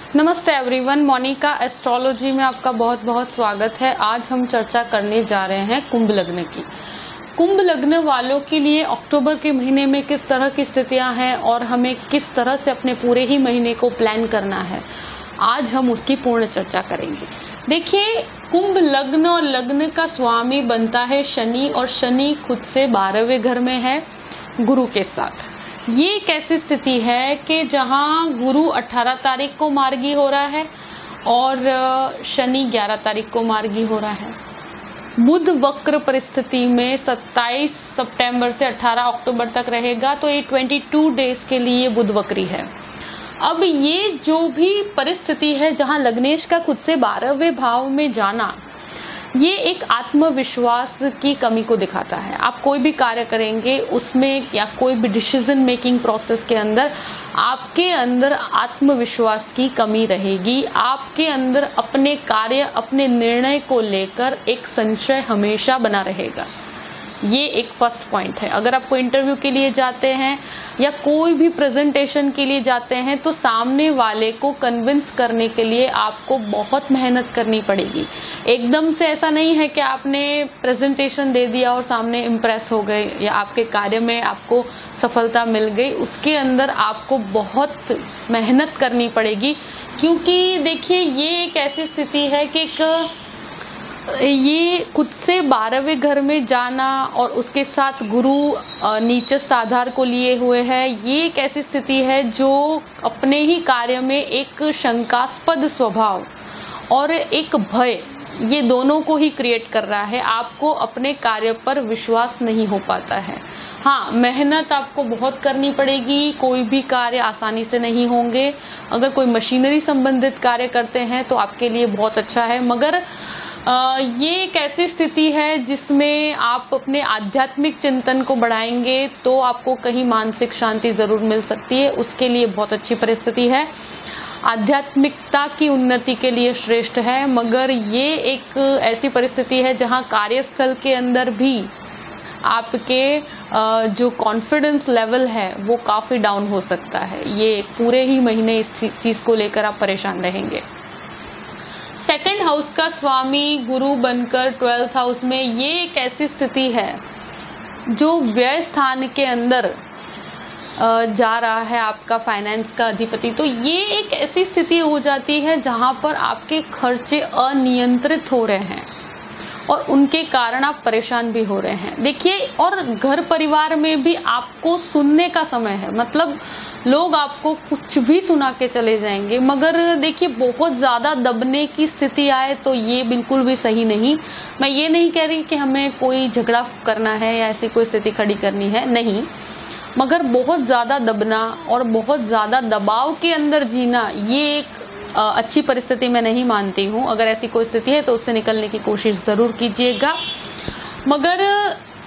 नमस्ते everyone, Monika astrology में आपका बहुत बहुत स्वागत है। आज हम चर्चा करने जा रहे हैं कुंभ लग्न की। कुंभ लग्न वालों के लिए अक्टूबर के महीने में किस तरह की स्थितियां हैं और हमें किस तरह से अपने पूरे ही महीने को प्लान करना है, आज हम उसकी पूर्ण चर्चा करेंगे। देखिए, कुंभ लग्न और लग्न का स्वामी बनता है शनि, और शनि खुद से 12वें घर में है गुरु के साथ। ये एक ऐसी स्थिति है कि जहां गुरु 18 तारीख को मार्गी हो रहा है और शनि 11 तारीख को मार्गी हो रहा है। बुध वक्र परिस्थिति में 27 सितंबर से 18 अक्टूबर तक रहेगा, तो ये 22 डेज के लिए बुध वक्री है। अब ये जो भी परिस्थिति है जहां लग्नेश का खुद से 12वें भाव में जाना, ये एक आत्मविश्वास की कमी को दिखाता है। आप कोई भी कार्य करेंगे उसमें या कोई भी डिसीजन मेकिंग प्रोसेस के अंदर आपके अंदर आत्मविश्वास की कमी रहेगी। आपके अंदर अपने कार्य, अपने निर्णय को लेकर एक संशय हमेशा बना रहेगा। ये एक फर्स्ट पॉइंट है। अगर आप कोई इंटरव्यू के लिए जाते हैं या कोई भी प्रेजेंटेशन के लिए जाते हैं, तो सामने वाले को कन्विंस करने के लिए आपको बहुत मेहनत करनी पड़ेगी। एकदम से ऐसा नहीं है कि आपने प्रेजेंटेशन दे दिया और सामने इम्प्रेस हो गए या आपके कार्य में आपको सफलता मिल गई। उसके अंदर आपको बहुत मेहनत करनी पड़ेगी, क्योंकि देखिए, ये एक ऐसी स्थिति है कि ये खुद से 12वें घर में जाना और उसके साथ गुरु नीचस्थ आधार को लिए हुए है। ये एक ऐसी स्थिति है जो अपने ही कार्य में एक शंकास्पद स्वभाव और एक भय, ये दोनों को ही क्रिएट कर रहा है। आपको अपने कार्य पर विश्वास नहीं हो पाता है। हाँ, मेहनत आपको बहुत करनी पड़ेगी। कोई भी कार्य आसानी से नहीं होंगे। अगर कोई मशीनरी संबंधित कार्य करते हैं तो आपके लिए बहुत अच्छा है, मगर ये एक ऐसी स्थिति है जिसमें आप अपने आध्यात्मिक चिंतन को बढ़ाएंगे तो आपको कहीं मानसिक शांति जरूर मिल सकती है। उसके लिए बहुत अच्छी परिस्थिति है। आध्यात्मिकता की उन्नति के लिए श्रेष्ठ है, मगर ये एक ऐसी परिस्थिति है जहां कार्यस्थल के अंदर भी आपके जो कॉन्फिडेंस लेवल है वो काफी डाउन हो सकता है। ये पूरे ही महीने इस चीज को लेकर आप परेशान रहेंगे। सेकंड हाउस का स्वामी गुरु बनकर 12th हाउस में, ये एक ऐसी स्थिति है जो व्यय स्थान के अंदर जा रहा है, आपका फाइनेंस का अधिपति। तो ये एक ऐसी स्थिति हो जाती है जहां पर आपके खर्चे अनियंत्रित हो रहे हैं और उनके कारण आप परेशान भी हो रहे हैं। देखिए, और घर परिवार में भी आपको सुनने का समय है, मतलब लोग आपको कुछ भी सुना के चले जाएंगे। मगर देखिए, बहुत ज्यादा दबने की स्थिति आए तो ये बिल्कुल भी सही नहीं। मैं ये नहीं कह रही कि हमें कोई झगड़ा करना है या ऐसी कोई स्थिति खड़ी करनी है, नहीं, मगर बहुत ज्यादा दबना और बहुत ज्यादा दबाव के अंदर जीना, ये एक अच्छी परिस्थिति मैं नहीं मानती हूँ। अगर ऐसी कोई स्थिति है तो उससे निकलने की कोशिश जरूर कीजिएगा, मगर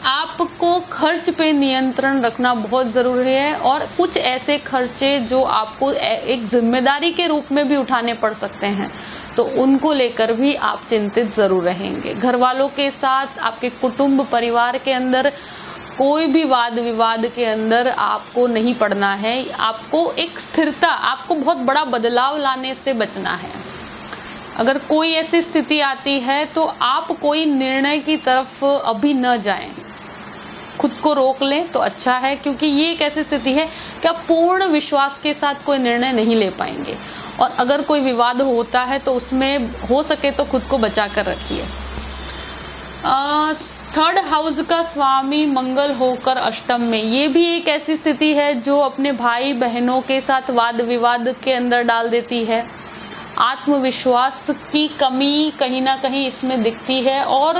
आपको खर्च पे नियंत्रण रखना बहुत जरूरी है। और कुछ ऐसे खर्चे जो आपको एक जिम्मेदारी के रूप में भी उठाने पड़ सकते हैं, तो उनको लेकर भी आप चिंतित जरूर रहेंगे। घर वालों के साथ, आपके कुटुंब परिवार के अंदर कोई भी वाद विवाद के अंदर आपको नहीं पड़ना है। आपको एक स्थिरता, आपको बहुत बड़ा बदलाव लाने से बचना है। अगर कोई ऐसी स्थिति आती है तो आप कोई निर्णय की तरफ अभी न जाएं, खुद को रोक लें तो अच्छा है, क्योंकि ये एक ऐसी स्थिति है कि आप पूर्ण विश्वास के साथ कोई निर्णय नहीं ले पाएंगे। और अगर कोई विवाद होता है तो उसमें हो सके तो खुद को बचा कर रखिए। थर्ड हाउस का स्वामी मंगल होकर अष्टम में, ये भी एक ऐसी स्थिति है जो अपने भाई बहनों के साथ वाद विवाद के अंदर डाल देती है। आत्मविश्वास की कमी कहीं ना कहीं इसमें दिखती है, और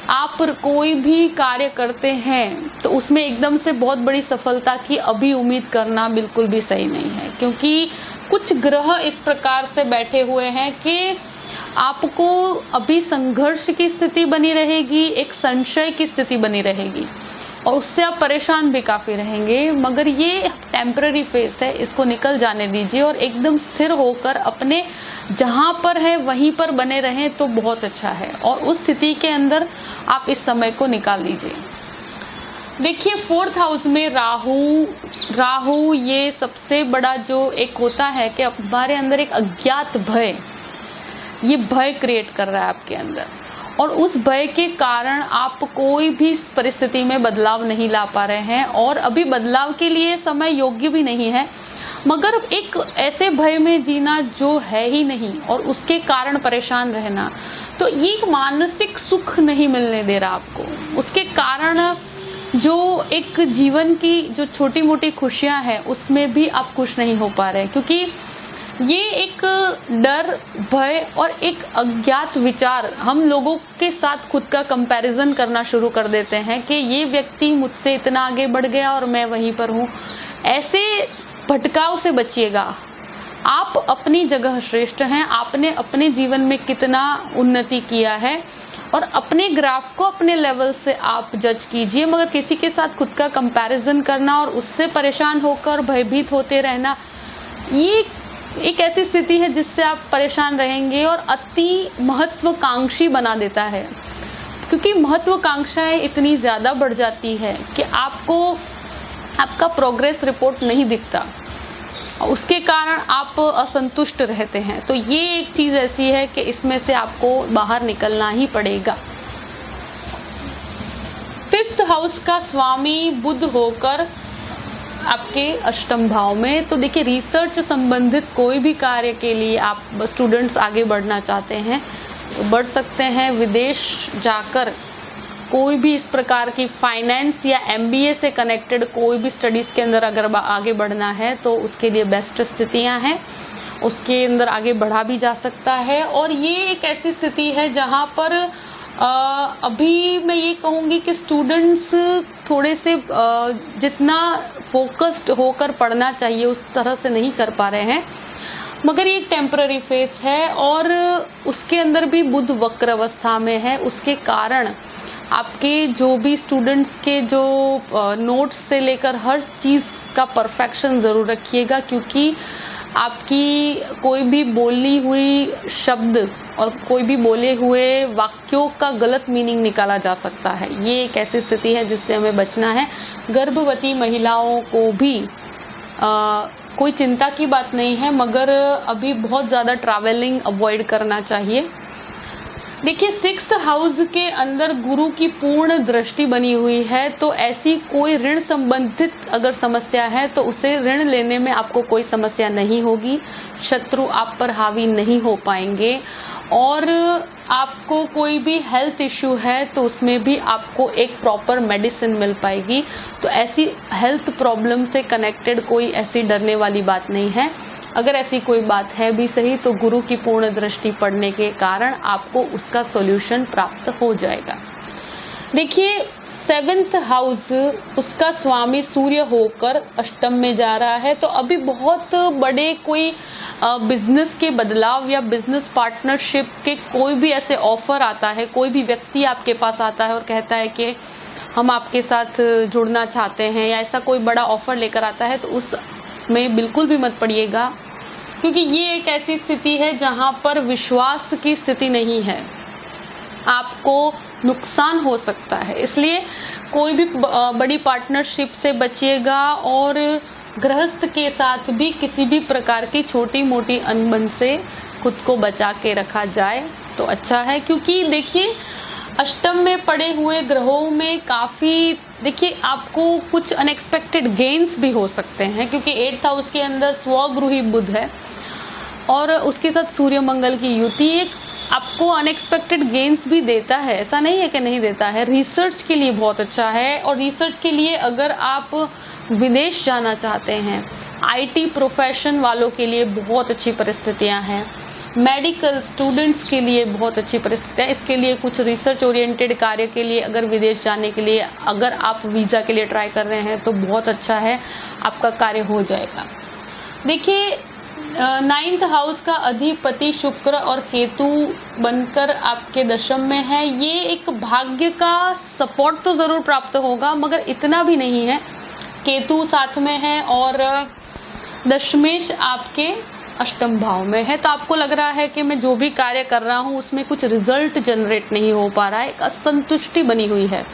आप कोई भी कार्य करते हैं तो उसमें एकदम से बहुत बड़ी सफलता की अभी उम्मीद करना बिल्कुल भी सही नहीं है, क्योंकि कुछ ग्रह इस प्रकार से बैठे हुए हैं कि आपको अभी संघर्ष की स्थिति बनी रहेगी, एक संशय की स्थिति बनी रहेगी, और उससे आप परेशान भी काफी रहेंगे। मगर ये टेम्पररी फेस है, इसको निकल जाने दीजिए और एकदम स्थिर होकर अपने जहां पर है वहीं पर बने रहें तो बहुत अच्छा है, और उस स्थिति के अंदर आप इस समय को निकाल लीजिए। देखिए 4th हाउस में राहु ये सबसे बड़ा जो एक होता है कि हमारे अंदर एक अज्ञात भय, ये भय क्रिएट कर रहा है आपके अंदर, और उस भय के कारण आप कोई भी परिस्थिति में बदलाव नहीं ला पा रहे हैं, और अभी बदलाव के लिए समय योग्य भी नहीं है, मगर एक ऐसे भय में जीना जो है ही नहीं और उसके कारण परेशान रहना, तो ये मानसिक सुख नहीं मिलने दे रहा आपको। उसके कारण जो एक जीवन की जो छोटी मोटी खुशियां हैं उसमें भी आप खुश नहीं हो पा रहे, क्योंकि ये एक डर, भय और एक अज्ञात विचार हम लोगों के साथ खुद का कंपैरिजन करना शुरू कर देते हैं कि ये व्यक्ति मुझसे इतना आगे बढ़ गया और मैं वहीं पर हूँ। ऐसे भटकाव से बचिएगा। आप अपनी जगह श्रेष्ठ हैं, आपने अपने जीवन में कितना उन्नति किया है और अपने ग्राफ को अपने लेवल से आप जज कीजिए, मगर किसी के साथ खुद का कंपैरिजन करना और उससे परेशान होकर भयभीत होते रहना, ये एक ऐसी स्थिति है जिससे आप परेशान रहेंगे और अति महत्वाकांक्षी बना देता है, क्योंकि महत्वाकांक्षाएं इतनी ज्यादा बढ़ जाती है कि आपको आपका प्रोग्रेस रिपोर्ट नहीं दिखता, उसके कारण आप असंतुष्ट रहते हैं। तो ये एक चीज ऐसी है कि इसमें से आपको बाहर निकलना ही पड़ेगा। 5th हाउस का स्वामी बुध होकर आपके अष्टम भाव में, तो देखिए रिसर्च संबंधित कोई भी कार्य के लिए आप स्टूडेंट्स आगे बढ़ना चाहते हैं तो बढ़ सकते हैं। विदेश जाकर कोई भी इस प्रकार की फाइनेंस या MBA से कनेक्टेड कोई भी स्टडीज के अंदर अगर आगे बढ़ना है तो उसके लिए बेस्ट स्थितियां हैं, उसके अंदर आगे बढ़ा भी जा सकता है। और ये एक ऐसी स्थिति है जहां पर अभी मैं ये कहूंगी कि स्टूडेंट्स थोड़े से जितना फोकस्ड होकर पढ़ना चाहिए उस तरह से नहीं कर पा रहे हैं, मगर ये एक टेम्पररी फेस है और उसके अंदर भी बुध वक्र अवस्था में है। उसके कारण आपके जो भी स्टूडेंट्स के जो नोट्स से लेकर हर चीज का परफेक्शन जरूर रखिएगा, क्योंकि आपकी कोई भी बोली हुई शब्द और कोई भी बोले हुए वाक्यों का गलत मीनिंग निकाला जा सकता है। ये एक ऐसी स्थिति है जिससे हमें बचना है। गर्भवती महिलाओं को भी कोई चिंता की बात नहीं है, मगर अभी बहुत ज़्यादा ट्रैवलिंग अवॉइड करना चाहिए। देखिए 6th हाउस के अंदर गुरु की पूर्ण दृष्टि बनी हुई है, तो ऐसी कोई ऋण संबंधित अगर समस्या है तो उसे ऋण लेने में आपको कोई समस्या नहीं होगी, शत्रु आप पर हावी नहीं हो पाएंगे। और आपको कोई भी हेल्थ इश्यू है तो उसमें भी आपको एक प्रॉपर मेडिसिन मिल पाएगी। तो ऐसी हेल्थ प्रॉब्लम से कनेक्टेड कोई ऐसी डरने वाली बात नहीं है। अगर ऐसी कोई बात है भी सही तो गुरु की पूर्ण दृष्टि पड़ने के कारण आपको उसका सॉल्यूशन प्राप्त हो जाएगा। देखिए 7th हाउस उसका स्वामी सूर्य होकर अष्टम में जा रहा है, तो अभी बहुत बड़े कोई बिजनेस के बदलाव या बिजनेस पार्टनरशिप के कोई भी ऐसे ऑफर आता है, कोई भी व्यक्ति आपके पास आता है और कहता है कि हम आपके साथ जुड़ना चाहते हैं, या ऐसा कोई बड़ा ऑफर लेकर आता है, तो उसमें बिल्कुल भी मत पड़िएगा, क्योंकि ये एक ऐसी स्थिति है जहां पर विश्वास की स्थिति नहीं है, आपको नुकसान हो सकता है। इसलिए कोई भी बड़ी पार्टनरशिप से बचिएगा और गृहस्थ के साथ भी किसी भी प्रकार की छोटी मोटी अनबन से खुद को बचा के रखा जाए तो अच्छा है। क्योंकि देखिए अष्टम में पड़े हुए ग्रहों में काफी देखिए आपको कुछ अनएक्सपेक्टेड गेन्स भी हो सकते हैं, क्योंकि 8th हाउस के अंदर स्वगृही बुध है और उसके साथ सूर्य मंगल की युति एक आपको अनएक्सपेक्टेड गेन्स भी देता है, ऐसा नहीं है कि नहीं देता है। रिसर्च के लिए बहुत अच्छा है, और रिसर्च के लिए अगर आप विदेश जाना चाहते हैं, IT प्रोफेशन वालों के लिए बहुत अच्छी परिस्थितियां हैं, मेडिकल स्टूडेंट्स के लिए बहुत अच्छी परिस्थितियां। इसके लिए कुछ रिसर्च ओरिएंटेड कार्य के लिए अगर विदेश जाने के लिए अगर आप वीजा के लिए ट्राई कर रहे हैं तो बहुत अच्छा है, आपका कार्य हो जाएगा। देखिए 9th हाउस का अधिपति शुक्र और केतु बनकर आपके दशम में है। ये एक भाग्य का सपोर्ट तो जरूर प्राप्त होगा, मगर इतना भी नहीं है। केतु साथ में है और दशमेश आपके अष्टम भाव में है, तो आपको लग रहा है कि मैं जो भी कार्य कर रहा हूं उसमें कुछ रिजल्ट जनरेट नहीं हो पा रहा है, एक असंतुष्टि बनी हुई है।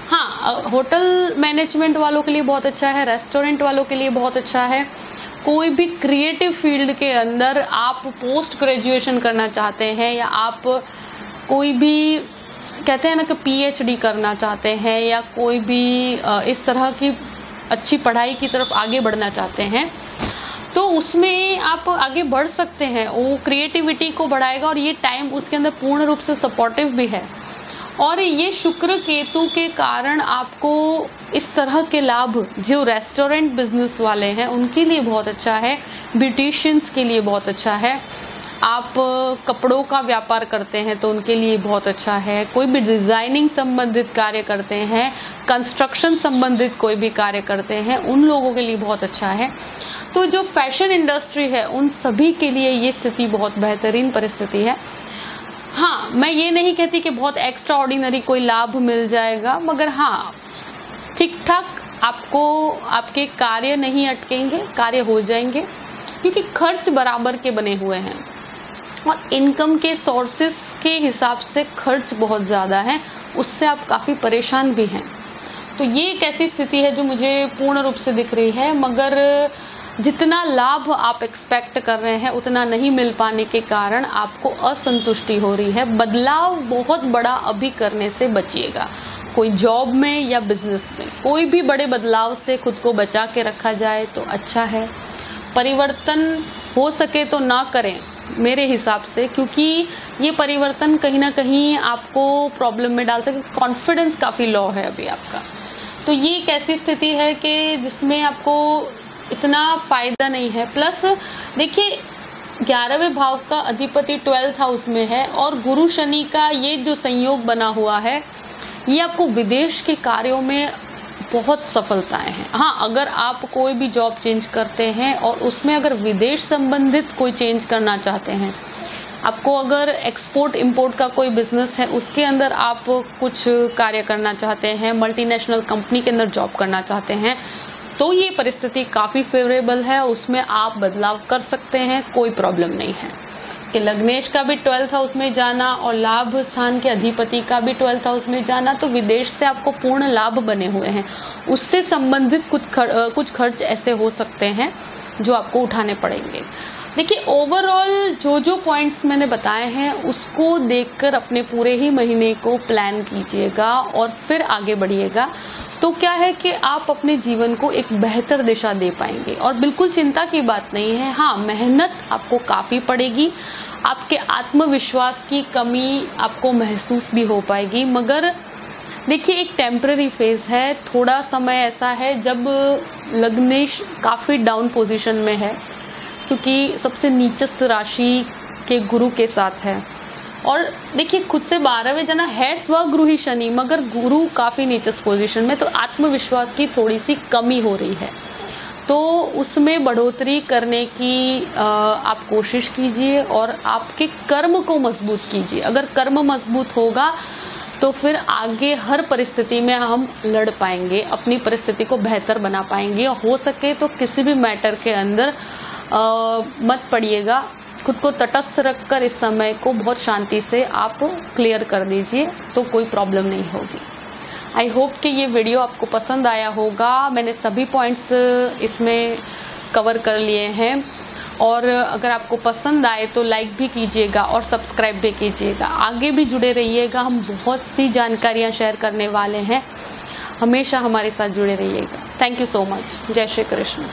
हाँ, हाँ, होटल मैनेजमेंट वालों के लिए बहुत अच्छा है, रेस्टोरेंट वालों के लिए बहुत अच्छा है। कोई भी क्रिएटिव फील्ड के अंदर आप पोस्ट ग्रेजुएशन करना चाहते हैं, या आप कोई भी कहते हैं ना कि पीएचडी करना चाहते हैं, या कोई भी इस तरह की अच्छी पढ़ाई की तरफ आगे बढ़ना चाहते हैं, तो उसमें आप आगे बढ़ सकते हैं। वो क्रिएटिविटी को बढ़ाएगा और ये टाइम उसके अंदर पूर्ण रूप से सपोर्टिव भी है। और ये शुक्र केतु के कारण आपको इस तरह के लाभ, जो रेस्टोरेंट बिजनेस वाले हैं उनके लिए बहुत अच्छा है, ब्यूटिशियंस के लिए बहुत अच्छा है, आप कपड़ों का व्यापार करते हैं तो उनके लिए बहुत अच्छा है, कोई भी डिजाइनिंग संबंधित कार्य करते हैं, कंस्ट्रक्शन संबंधित कोई भी कार्य करते हैं, उन लोगों के लिए बहुत अच्छा है। तो जो फैशन इंडस्ट्री है उन सभी के लिए ये स्थिति बहुत बेहतरीन परिस्थिति है। हाँ, मैं ये नहीं कहती कि बहुत एक्स्ट्रा ऑर्डिनरी कोई लाभ मिल जाएगा, मगर हाँ, ठीक ठाक आपको आपके कार्य नहीं अटकेंगे, कार्य हो जाएंगे, क्योंकि खर्च बराबर के बने हुए हैं और इनकम के सोर्सेस के हिसाब से खर्च बहुत ज़्यादा है, उससे आप काफ़ी परेशान भी हैं। तो ये एक ऐसी स्थिति है जो मुझे पूर्ण रूप से दिख रही है, मगर जितना लाभ आप एक्सपेक्ट कर रहे हैं उतना नहीं मिल पाने के कारण आपको असंतुष्टि हो रही है। बदलाव बहुत बड़ा अभी करने से बचिएगा। कोई जॉब में या बिजनेस में कोई भी बड़े बदलाव से खुद को बचा के रखा जाए तो अच्छा है। परिवर्तन हो सके तो ना करें मेरे हिसाब से, क्योंकि ये परिवर्तन कहीं ना कहीं आपको प्रॉब्लम में डाल सके। कॉन्फिडेंस काफ़ी लो है अभी आपका। तो ये एक ऐसी स्थिति है कि जिसमें आपको इतना फायदा नहीं है। प्लस देखिए, 11वें भाव का अधिपति 12th हाउस में है और गुरु शनि का ये जो संयोग बना हुआ है, ये आपको विदेश के कार्यों में बहुत सफलताएं हैं। हाँ, अगर आप कोई भी जॉब चेंज करते हैं और उसमें अगर विदेश संबंधित कोई चेंज करना चाहते हैं, आपको अगर एक्सपोर्ट इंपोर्ट का कोई बिजनेस है उसके अंदर आप कुछ कार्य करना चाहते हैं, मल्टीनेशनल कंपनी के अंदर जॉब करना चाहते हैं, तो ये परिस्थिति काफ़ी फेवरेबल है, उसमें आप बदलाव कर सकते हैं, कोई प्रॉब्लम नहीं है। कि लग्नेश का भी 12th हाउस में जाना और लाभ स्थान के अधिपति का भी 12th हाउस में जाना, तो विदेश से आपको पूर्ण लाभ बने हुए हैं, उससे संबंधित कुछ खर्च ऐसे हो सकते हैं जो आपको उठाने पड़ेंगे। देखिए, ओवरऑल जो पॉइंट्स मैंने बताए हैं उसको देखकर अपने पूरे ही महीने को प्लान कीजिएगा और फिर आगे बढ़िएगा, तो क्या है कि आप अपने जीवन को एक बेहतर दिशा दे पाएंगे। और बिल्कुल चिंता की बात नहीं है। हाँ, मेहनत आपको काफ़ी पड़ेगी, आपके आत्मविश्वास की कमी आपको महसूस भी हो पाएगी, मगर देखिए एक टेम्पररी फेज है। थोड़ा समय ऐसा है जब लग्नेश काफ़ी डाउन पोजीशन में है, क्योंकि सबसे नीचस्थ राशि के गुरु के साथ है। और देखिए, खुद से 12वें जना है स्वगृही शनि, मगर गुरु काफ़ी नीचस्थ पोजीशन में, तो आत्मविश्वास की थोड़ी सी कमी हो रही है। तो उसमें बढ़ोतरी करने की आप कोशिश कीजिए और आपके कर्म को मजबूत कीजिए। अगर कर्म मजबूत होगा तो फिर आगे हर परिस्थिति में हम लड़ पाएंगे, अपनी परिस्थिति को बेहतर बना पाएंगे। और हो सके तो किसी भी मैटर के अंदर मत पड़िएगा, खुद को तटस्थ रखकर इस समय को बहुत शांति से आप क्लियर कर दीजिए, तो कोई प्रॉब्लम नहीं होगी। आई होप कि ये वीडियो आपको पसंद आया होगा। मैंने सभी पॉइंट्स इसमें कवर कर लिए हैं, और अगर आपको पसंद आए तो लाइक भी कीजिएगा और सब्सक्राइब भी कीजिएगा। आगे भी जुड़े रहिएगा, हम बहुत सी जानकारियाँ शेयर करने वाले हैं। हमेशा हमारे साथ जुड़े रहिएगा। Thank you so much. जय श्री कृष्ण।